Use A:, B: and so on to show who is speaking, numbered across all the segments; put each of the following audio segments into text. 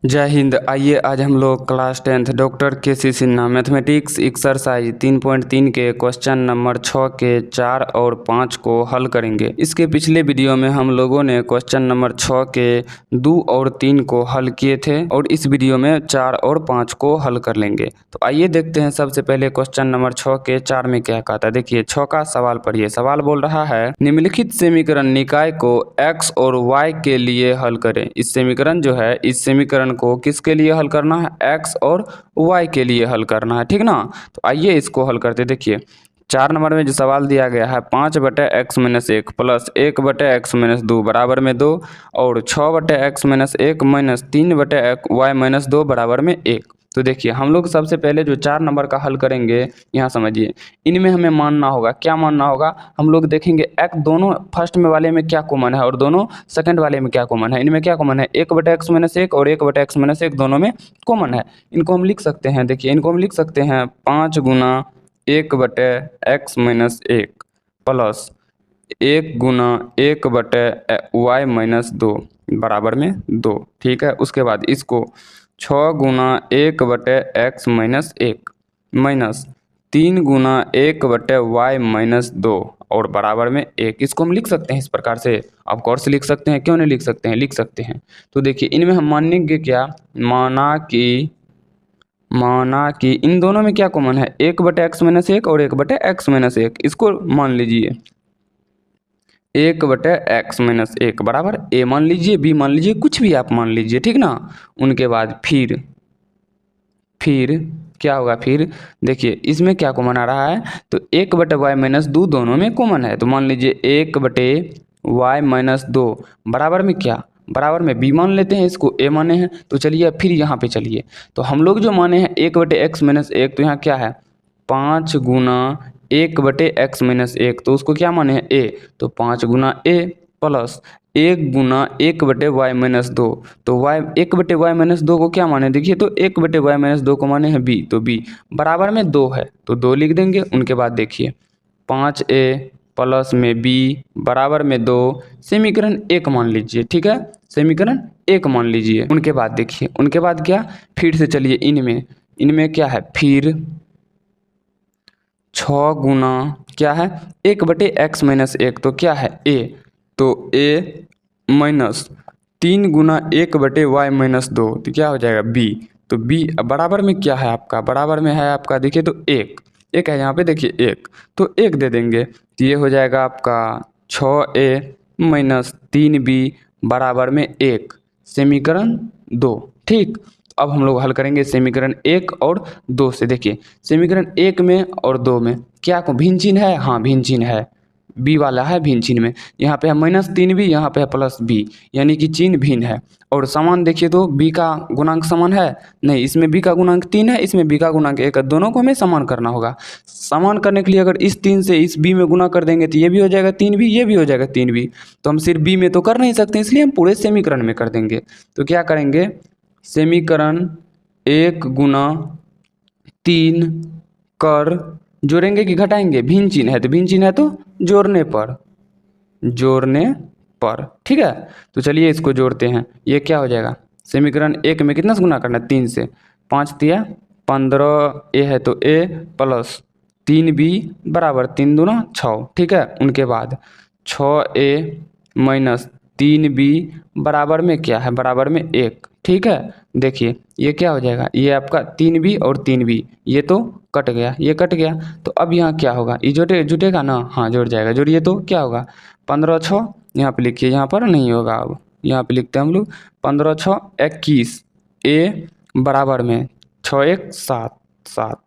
A: जय हिंद। आइए आज हम लोग class 10th doctor KC. Sinha mathematics exercise 3.3 के क्वेश्चन नंबर 6 के 4 और 5 को हल करेंगे। इसके पिछले वीडियो में हम लोगों ने क्वेश्चन नंबर 6 के 2 और 3 को हल किए थे और इस वीडियो में 4 और 5 को हल कर लेंगे। तो आइए देखते हैं सबसे पहले क्वेश्चन नंबर 6 के 4 में क्या कहता है। देखिए 6 का सवाल पढ़िए। सवाल बोल रहा है निम्नलिखित समीकरण निकाय को x और y के लिए हल करें। इस समीकरण जो है इस समीकरण को किसके लिए हल करना है, x और y के लिए हल करना है, ठीक ना। तो आइए इसको हल करते। देखिए 4 नंबर में जो सवाल दिया गया है 5/x-1 प्लस 1/x-2 बराबर में 2 और 6/x-1 माइनस 3/y-2 बराबर में 1। तो देखिए हम लोग सबसे पहले जो 4 नंबर का हल करेंगे, यहाँ समझिए इनमें हमें मानना होगा, क्या मानना होगा, हम लोग देखेंगे x दोनों फर्स्ट में वाले में क्या कॉमन है और दोनों सेकंड वाले में क्या कॉमन है। इनमें क्या कॉमन है, 1/x-1 और 1/x-1 दोनों में कॉमन है। इनको हम लिख सकते हैं, देखिए इनको हम लिख सकते हैं 5 गुना 1/x-1 प्लस 1 गुना 1/y-2 बराबर में 2, ठीक है। उसके बाद इसको 6 गुना 1/x-1 माइनस 3 गुना 1/y-2 और बराबर में 1। इसको हम लिख सकते हैं इस प्रकार से। आप गौर से लिख सकते हैं, क्यों नहीं लिख सकते हैं, लिख सकते हैं। तो देखिए इनमें हम मानेंगे क्या, माना कि इन दोनों में क्या कॉमन है, 1/x-1 और 1/x-1। इसको मान लीजिए 1/x-1 बराबर a मान लीजिए, b मान लीजिए, कुछ भी आप मान लीजिए, ठीक ना। उनके बाद फिर क्या होगा, फिर देखिए इसमें क्या कॉमन आ रहा है, तो 1/y-2 दोनों में कॉमन है। तो मान लीजिए 1/y-2 बराबर में क्या, बराबर में b मान लेते हैं, इसको a माने हैं। तो चलिए फिर यहाँ पे चलिए, तो हम लोग जो माने हैं 1/x-1, तो यहाँ क्या है 5 गुना 1/x-1, तो उसको क्या माने हैं a, तो 5 गुना a प्लस 1 गुना 1/y-2, तो 1/y-2 को क्या माने, देखिए तो 1/y-2 को माने हैं b, तो b बराबर में 2 है, तो 2 लिख देंगे। उनके बाद देखिए 5a प्लस में b बराबर में 2, समीकरण 1 मान लीजिए, ठीक है, समीकरण 1 मान लीजिए। उनके बाद देखिए, उनके बाद क्या, फिर से चलिए इनमें क्या है, फिर 6 गुना क्या है 1/x-1, तो क्या है a, तो a माइनस 3 गुना 1/y-2, तो क्या हो जाएगा b, तो b बराबर में क्या है आपका, बराबर में है आपका, देखिए तो 1 है यहाँ पे, देखिए 1, तो 1 दे देंगे, तो ये हो जाएगा आपका 6a माइनस 3b बराबर में 1, समीकरण 2, ठीक। अब हम लोग हल करेंगे समीकरण 1 और 2 से। देखिए समीकरण 1 में और 2 में क्या को भिन्न चिन्ह है, हाँ भिन्न चिन्ह है, b वाला है भिन्न चिन्ह में, यहाँ पे है -3b, यहाँ पे है +b, यानी कि चिन्ह भिन्न है। और समान देखिए तो b का गुणांक समान है नहीं, इसमें b का गुणांक 3 है, इसमें b का गुणांक 1 है, दोनों को हमें समान करना होगा। समान करने के लिए अगर इस 3 से इस b में गुना कर देंगे तो ये भी हो जाएगा 3b, ये भी हो जाएगा 3b, तो हम सिर्फ b में तो कर नहीं सकते, इसलिए हम पूरे समीकरण में कर देंगे। तो क्या करेंगे, समीकरण 1 गुना 3 कर जोड़ेंगे कि घटाएंगे, भिन्न चिन्ह है तो भिन्न चिन्ह है तो जोड़ने पर, ठीक है। तो चलिए इसको जोड़ते हैं, ये क्या हो जाएगा, समीकरण 1 में कितना से गुना करना है, 3 से, 5 तिया 15 a है तो a प्लस 3b बराबर 3 दूना 6, ठीक है। उनके बाद 6a माइनस 3b बराबर में क्या है, बराबर में 1, ठीक है। देखिए ये क्या हो जाएगा, ये आपका 3b और 3b, ये तो कट गया, ये कट गया, तो अब यहाँ क्या होगा, ये जुटेगा ना, हाँ जुड़ जाएगा, जोड़िए तो क्या होगा 15×6, यहाँ पे लिखिए, यहाँ पर नहीं होगा, अब यहाँ पे लिखते हैं हम लोग 15×6 21, a बराबर में 6×1 7,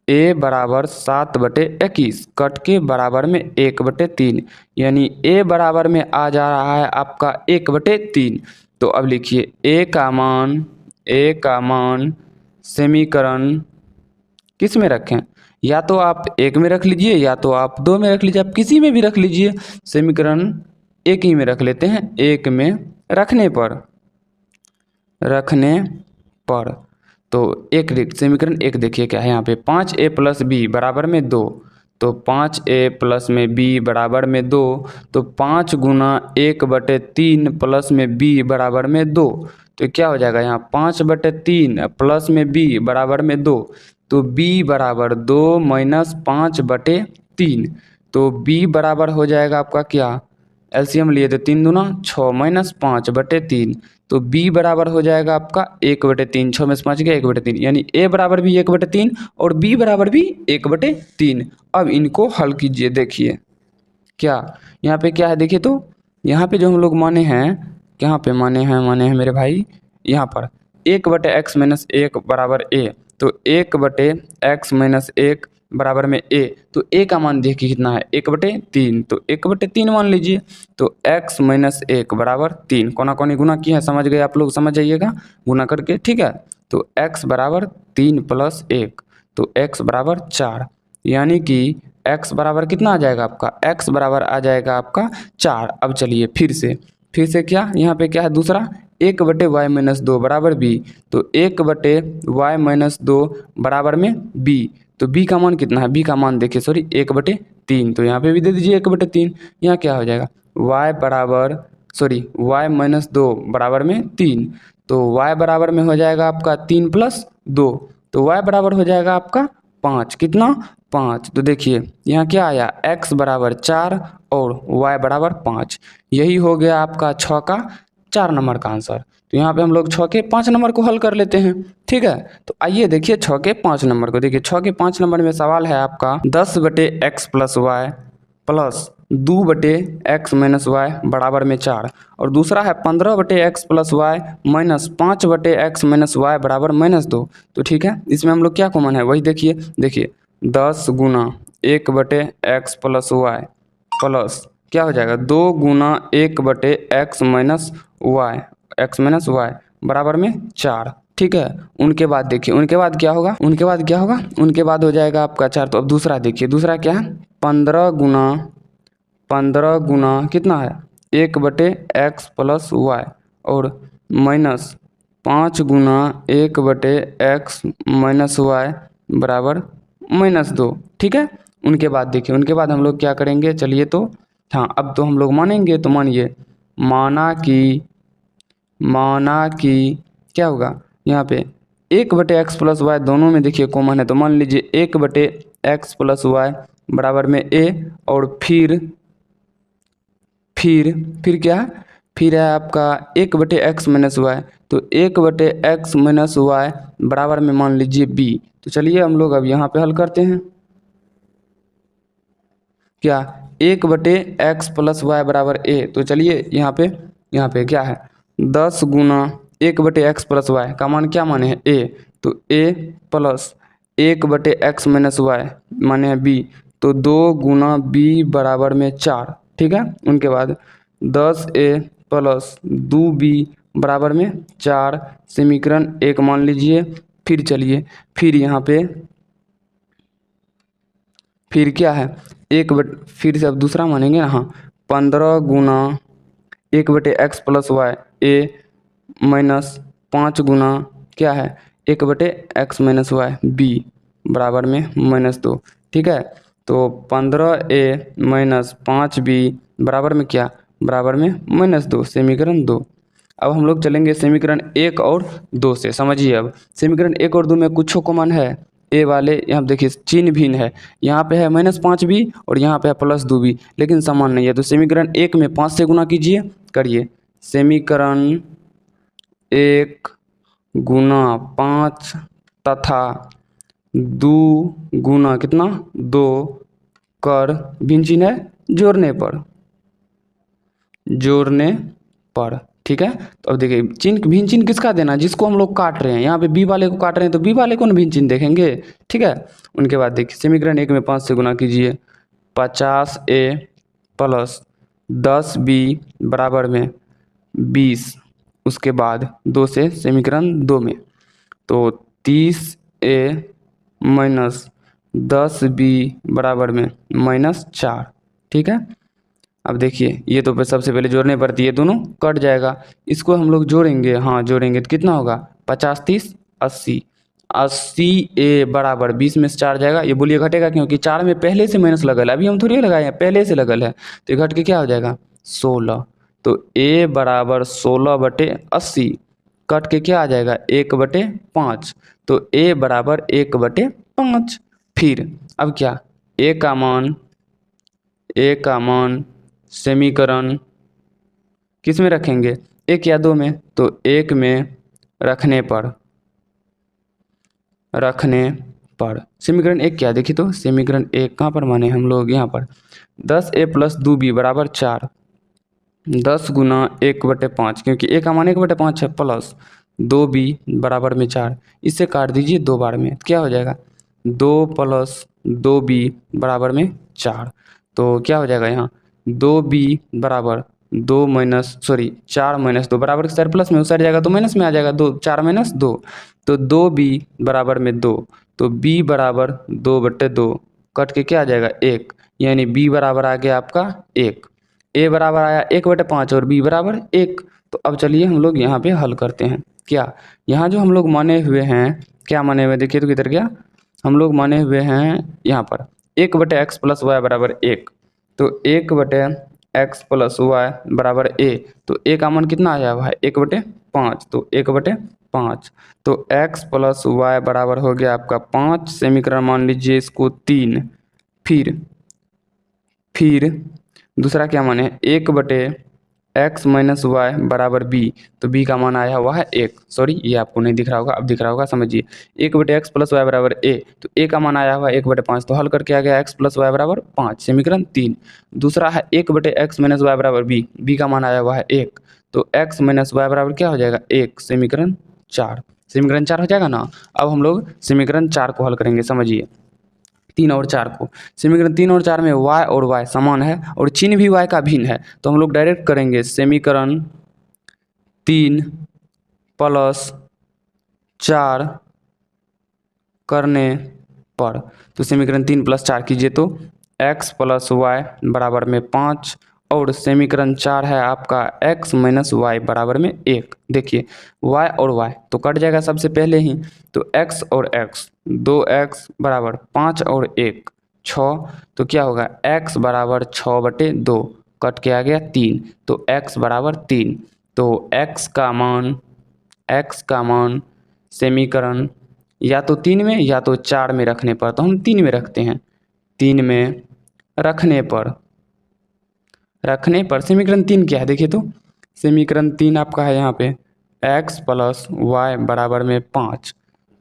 A: a बराबर 7/21 कट के बराबर में 1/3, यानी a बराबर में आ जा रहा है आपका 1/3। तो अब लिखिए a का मान समीकरण किस में रखें, या तो आप 1 में रख लीजिए या तो आप 2 में रख लीजिए, आप किसी में भी रख लीजिए, समीकरण 1 ही में रख लेते हैं। 1 में रखने पर तो समीकरण 1 देखिए क्या है, यहाँ पे 5a प्लस b बराबर में 2, तो 5a प्लस में b बराबर में 2, तो 5 गुना 1/3 प्लस में b बराबर में 2, तो क्या हो जाएगा यहाँ 5/3 प्लस में b बराबर में 2, तो b बराबर 2 माइनस 5/3, तो b बराबर हो जाएगा आपका क्या, एलसीएम लिए तो 3 दूना 6 माइनस 5/3, तो b बराबर हो जाएगा आपका 1/3, 6 में से 5 गया 1/3, यानी a बराबर भी 1/3 और b बराबर भी 1/3। अब इनको हल कीजिए। देखिए क्या यहाँ पे क्या है, देखिए तो यहाँ पे जो हम लोग माने हैं, यहाँ पे माने हैं मेरे भाई, यहाँ पर 1/x-1 बराबर a, तो 1/x-1 बराबर में a, तो a का मान देखिए कितना है 1/3, तो 1/3 मान लीजिए, तो x-1 बराबर 3, कोना कोनी गुना किया है, समझ गए आप लोग, समझ जाइएगा गुना करके, ठीक है। तो x बराबर 3 + 1, तो x बराबर 4, यानी कि x बराबर कितना आ जाएगा आपका, x बराबर आ जाएगा आपका 4। अब चलिए फिर से क्या, यहाँ पे क्या है दूसरा 1/y-2 बराबर b, तो 1/y-2 बराबर में b, तो b का मान कितना है, b का मान देखिए सॉरी 1/3, तो यहाँ पे भी दे दीजिए 1/3। यहाँ क्या हो जाएगा y-2 बराबर में 3, तो y बराबर में हो जाएगा आपका 3 + 2, तो y बराबर हो जाएगा आपका 5, कितना 5। तो देखिए यहाँ क्या आया, x बराबर 4 और y बराबर 5, यही हो गया आपका 6 का 4 नंबर का आंसर। तो यहाँ पे हम लोग 6 के 5 नंबर को हल कर लेते हैं, ठीक है। तो आइए देखिए 6 के 5 नंबर को, देखिए 6 के 5 नंबर में सवाल है आपका 10/x + y प्लस 2/x-y बराबर में 4, और दूसरा है 15/x + y माइनस 5/x-y बराबर -2। तो ठीक है, इसमें हम लोग क्या कॉमन है वही देखिए 10 गुना 1/x + y प्लस क्या हो जाएगा 2 गुना 1/x-y बराबर में 4, ठीक है। उनके बाद देखिए उनके बाद क्या होगा, उनके बाद हो जाएगा आपका 4। तो अब दूसरा देखिए, दूसरा क्या है 15 गुना कितना है 1/x + y और माइनस 5 गुना 1/x - y बराबर -2, ठीक है। उनके बाद देखिए, उनके बाद हम लोग क्या करेंगे, चलिए तो हाँ अब तो हम लोग मानेंगे, तो मानिए माना कि क्या होगा यहाँ पे 1/x + y दोनों में देखिए कॉमन है, तो मान लीजिए 1/x + y बराबर में a, और फिर क्या है, फिर है आपका 1/x - y, तो 1/x - y बराबर में मान लीजिए b। तो चलिए हम लोग अब यहाँ पे हल करते हैं, क्या 1/x + y बराबर a, तो चलिए यहाँ पे क्या है 10 गुना 1/x + y का मान क्या माने हैं a, तो a प्लस 1/x - y माने हैं b, तो 2 गुना b बराबर में 4, ठीक है। उनके बाद 10a प्लस 2b बराबर में 4, समीकरण 1 मान लीजिए। फिर चलिए फिर यहाँ पे फिर क्या है फिर से अब दूसरा मानेंगे ना, हाँ 15 गुना 1/x + y a माइनस 5 गुना क्या है 1/x - y b बराबर में -2, ठीक है। तो 15a माइनस 5b बराबर में क्या, बराबर में -2, समीकरण 2। अब हम लोग चलेंगे समीकरण 1 और 2 से, समझिए अब समीकरण 1 और 2 में कुछ कॉमन है, ए वाले यहाँ देखिए चिन्ह भिन्न है, यहाँ पे है -5b और यहाँ पे है +2b, लेकिन समान नहीं है। तो समीकरण 1 में 5 से गुना कीजिए, करिए समीकरण 1 गुना 5 तथा 2 गुना कितना 2 कर भिन्न चिन्ह है जोड़ने पर, ठीक है। तो अब देखिए भिन्न चिन्ह किसका देना, जिसको हम लोग काट रहे हैं, यहाँ पे बी वाले को काट रहे हैं तो बी वाले को ना भिन्न चिन्ह देखेंगे, ठीक है। उनके बाद देखिए समीकरण 1 में 5 से गुना कीजिए, 50a प्लस 10b बराबर में 20, उसके बाद 2 से समीकरण 2 में, तो 30a माइनस 10b बराबर में -4, ठीक है। अब देखिए ये तो सबसे पहले जोड़ने पड़ती है, दोनों कट जाएगा, इसको हम लोग जोड़ेंगे, हाँ जोड़ेंगे तो कितना होगा 50 30 80, 80a बराबर 20 में से 4 जाएगा, ये बोलिए घटेगा क्योंकि 4 में पहले से माइनस लगल है, अभी हम थोड़ी लगाए हैं, पहले से लगल है, तो ये घट के क्या हो जाएगा 16, तो a बराबर 16/80, कट के क्या आ जाएगा 1/5। तो a बराबर 1/5। फिर अब क्या a का मान समीकरण किस में रखेंगे, 1 या 2 में, तो 1 में रखने पर समीकरण 1 क्या देखिए, तो समीकरण 1 कहाँ पर माने हम लोग यहाँ पर 10a + 2b बराबर 4। 10 गुना 1/5, क्योंकि a का मान 1/5 है, प्लस 2b बराबर में 4। इससे काट दीजिए 2 बार में, क्या हो जाएगा 2 + 2b बराबर में 4। तो क्या हो जाएगा यहाँ 2b बराबर 4 - 2 बराबर 4 प्लस में उतर जाएगा तो माइनस में आ जाएगा 2, 4 - 2, तो 2b बराबर में 2। तो b बराबर 2/2 कट के क्या आ जाएगा 1, यानी b बराबर आ गया आपका 1। a बराबर आया 1/5 और b बराबर 1। तो अब चलिए हम लोग यहाँ पे हल करते हैं। क्या यहाँ जो हम लोग माने हुए हैं, क्या माने हुए देखिए तो किधर गया, हम लोग माने हुए हैं यहाँ पर 1/x + y बराबर 1। तो 1/x + y बराबर a, तो a का मान कितना आया हुआ है 1/5, तो 1/5। तो x + y बराबर हो गया आपका 5। समीकरण मान लीजिए इसको 3। फिर दूसरा क्या मान है 1/x - y बराबर b, तो b का मान आया हुआ है 1। सॉरी ये आपको नहीं दिख रहा होगा, अब दिख रहा होगा, समझिए 1/x + y बराबर a, तो a का मान आया हुआ है 1/5, तो हल करके आ गया x + y बराबर 5, समीकरण 3। दूसरा है 1/x - y बराबर b, b का मान आया हुआ है 1, तो x - y बराबर क्या हो जाएगा 1, समीकरण 4। समीकरण 4 हो जाएगा ना। अब हम लोग समीकरण 4 को हल करेंगे, समझिए 3 और 4 को। समीकरण 3 और 4 में y और y समान है और चिन्ह भी y का भिन्न है, तो हम लोग डायरेक्ट करेंगे समीकरण 3 + 4 करने पर। तो समीकरण 3 + 4 कीजिए तो x + y बराबर में 5 और समीकरण 4 है आपका x - y बराबर में 1। देखिए y और y तो कट जाएगा सबसे पहले ही, तो x और x 2x बराबर 5 और 1 6, तो क्या होगा x बराबर 6/2 कट के आ गया 3, तो x बराबर 3। तो x का मान समीकरण या तो 3 में या तो 4 में रखने पर, तो हम 3 में रखते हैं। 3 में रखने पर समीकरण 3 क्या है देखिए, तो समीकरण 3 आपका है यहाँ पे x + y बराबर में 5।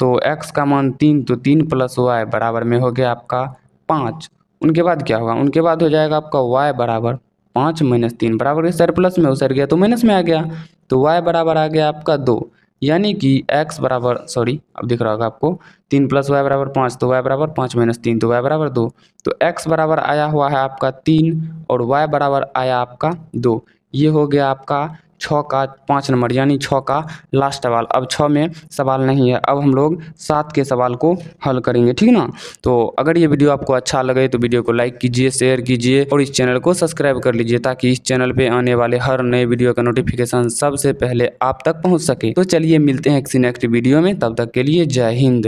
A: तो x का मान 3, तो 3 + y बराबर में हो गया आपका 5। उनके बाद क्या होगा, उनके बाद हो जाएगा आपका y बराबर 5 - 3 बराबर सर प्लस में उतर गया तो माइनस में आ गया, तो y बराबर आ गया आपका 2। यानी कि x बराबर अब दिख रहा होगा आपको 3 + y बराबर 5, तो y बराबर 5 - 3, तो y बराबर 2। तो x बराबर आया हुआ है आपका 3 और y बराबर आया आपका 2। ये हो गया आपका 6 का 5 नंबर, यानी 6 का लास्ट सवाल। अब 6 में सवाल नहीं है, अब हम लोग 7 के सवाल को हल करेंगे, ठीक ना। तो अगर ये वीडियो आपको अच्छा लगे तो वीडियो को लाइक कीजिए, शेयर कीजिए और इस चैनल को सब्सक्राइब कर लीजिए, ताकि इस चैनल पे आने वाले हर नए वीडियो का नोटिफिकेशन सबसे पहले आप तक पहुँच सके। तो चलिए मिलते हैं किसी नेक्स्ट वीडियो में, तब तक के लिए जय हिंद।